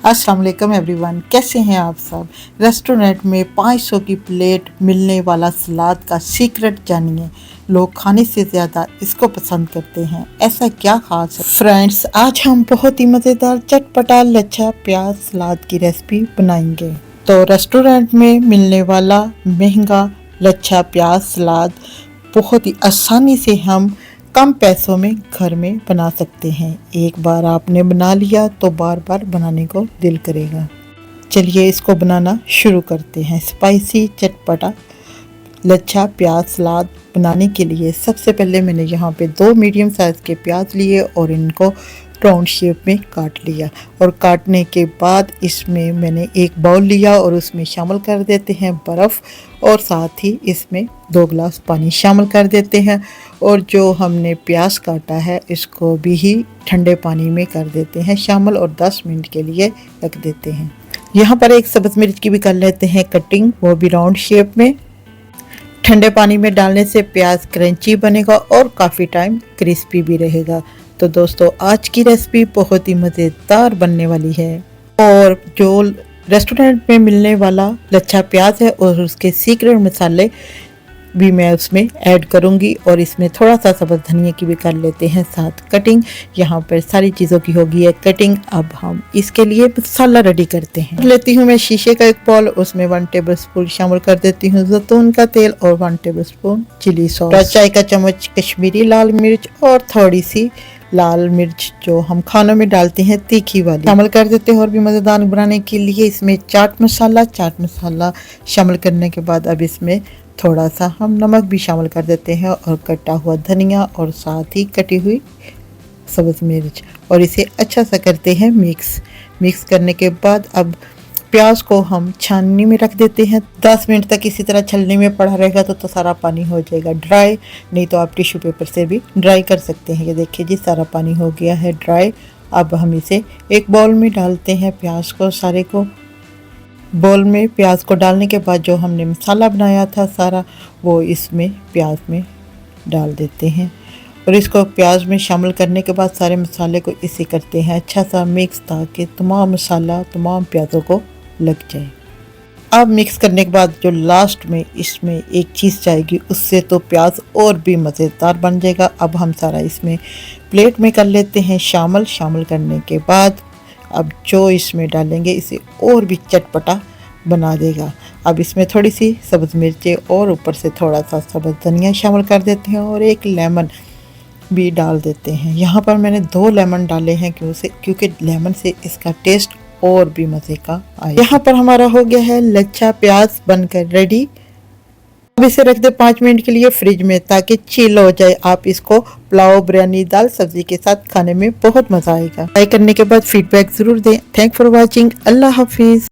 अस्सलाम वालेकुम एवरीवन, कैसे हैं आप सब। रेस्टोरेंट में 500 की प्लेट मिलने वाला सलाद का सीक्रेट जानिए। लोग खाने से ज़्यादा इसको पसंद करते हैं, ऐसा क्या खास है। फ्रेंड्स, आज हम बहुत ही मज़ेदार चटपटा लच्छा प्याज सलाद की रेसिपी बनाएंगे। तो रेस्टोरेंट में मिलने वाला महंगा लच्छा प्याज सलाद बहुत ही आसानी से हम कम पैसों में घर में बना सकते हैं। एक बार आपने बना लिया तो बार बार बनाने को दिल करेगा। चलिए इसको बनाना शुरू करते हैं। स्पाइसी चटपटा लच्छा प्याज सलाद बनाने के लिए सबसे पहले मैंने यहाँ पे 2 मीडियम साइज़ के प्याज लिए और इनको राउंड शेप में काट लिया। और काटने के बाद इसमें मैंने एक बाउल लिया और उसमें शामिल कर देते हैं बर्फ़, और साथ ही इसमें 2 गिलास पानी शामिल कर देते हैं। और जो हमने प्याज काटा है इसको भी ही ठंडे पानी में कर देते हैं शामिल और 10 मिनट के लिए रख देते हैं। यहाँ पर एक सब्ज़ मिर्च की भी कर लेते हैं कटिंग, वो भी राउंड शेप में। ठंडे पानी में डालने से प्याज क्रंची बनेगा और काफ़ी टाइम क्रिस्पी भी रहेगा। तो दोस्तों, आज की रेसिपी बहुत ही मज़ेदार बनने वाली है। और जो रेस्टोरेंट में मिलने वाला लच्छा प्याज है और उसके सीक्रेट मसाले भी मैं उसमें ऐड करूंगी। और इसमें थोड़ा सा सब्ज़ धनिया की भी कर लेते हैं साथ कटिंग। यहाँ पर सारी चीज़ों की होगी है कटिंग। अब हम इसके लिए मसाला रेडी करते हैं। लेती हूँ मैं शीशे का एक बॉल, उसमें 1 टेबलस्पून शामिल कर देती हूँ जैतून का तेल और 1 टेबलस्पून चिली सॉस, चाय का चम्मच कश्मीरी लाल मिर्च और थोड़ी सी लाल मिर्च जो हम खानों में डालते हैं तीखी वाली शामिल कर देते हैं। और भी मज़ेदार बनाने के लिए इसमें चाट मसाला शामिल करने के बाद अब इसमें थोड़ा सा हम नमक भी शामिल कर देते हैं और कटा हुआ धनिया और साथ ही कटी हुई सब्ज़ मिर्च, और इसे अच्छा सा करते हैं मिक्स करने के बाद अब प्याज को हम छाननी में रख देते हैं। 10 मिनट तक इसी तरह छलनी में पड़ा रहेगा तो सारा पानी हो जाएगा ड्राई, नहीं तो आप टिश्यू पेपर से भी ड्राई कर सकते हैं। ये देखिए जी, सारा पानी हो गया है ड्राई। अब हम इसे एक बाउल में डालते हैं प्याज को, सारे को बाउल में प्याज को डालने के बाद जो हमने मसाला बनाया था सारा वो इसमें प्याज में डाल देते हैं। और इसको प्याज में शामिल करने के बाद सारे मसाले को इसे करते हैं अच्छा सा मिक्स, ताकि तमाम मसाला तमाम प्याज़ों को लग जाए। अब मिक्स करने के बाद जो लास्ट में इसमें एक चीज़ जाएगी, उससे तो प्याज और भी मज़ेदार बन जाएगा। अब हम सारा इसमें प्लेट में कर लेते हैं शामिल करने के बाद अब जो इसमें डालेंगे इसे और भी चटपटा बना देगा। अब इसमें थोड़ी सी सब्ज़ मिर्चें और ऊपर से थोड़ा सा सब्ज़ धनिया शामिल कर देते हैं और एक लेमन भी डाल देते हैं। यहाँ पर मैंने 2 लेमन डाले हैं क्योंकि लेमन से इसका टेस्ट और भी मज़े का आए। यहाँ पर हमारा हो गया है लच्छा प्याज बनकर रेडी। अब इसे रख दे 5 मिनट के लिए फ्रिज में ताकि चिल हो जाए। आप इसको पुलाव, बिरयानी, दाल, सब्जी के साथ खाने में बहुत मज़ा आएगा। ट्राई करने के बाद फीडबैक ज़रूर दें। Thank for watching. अल्लाह हाफिज़।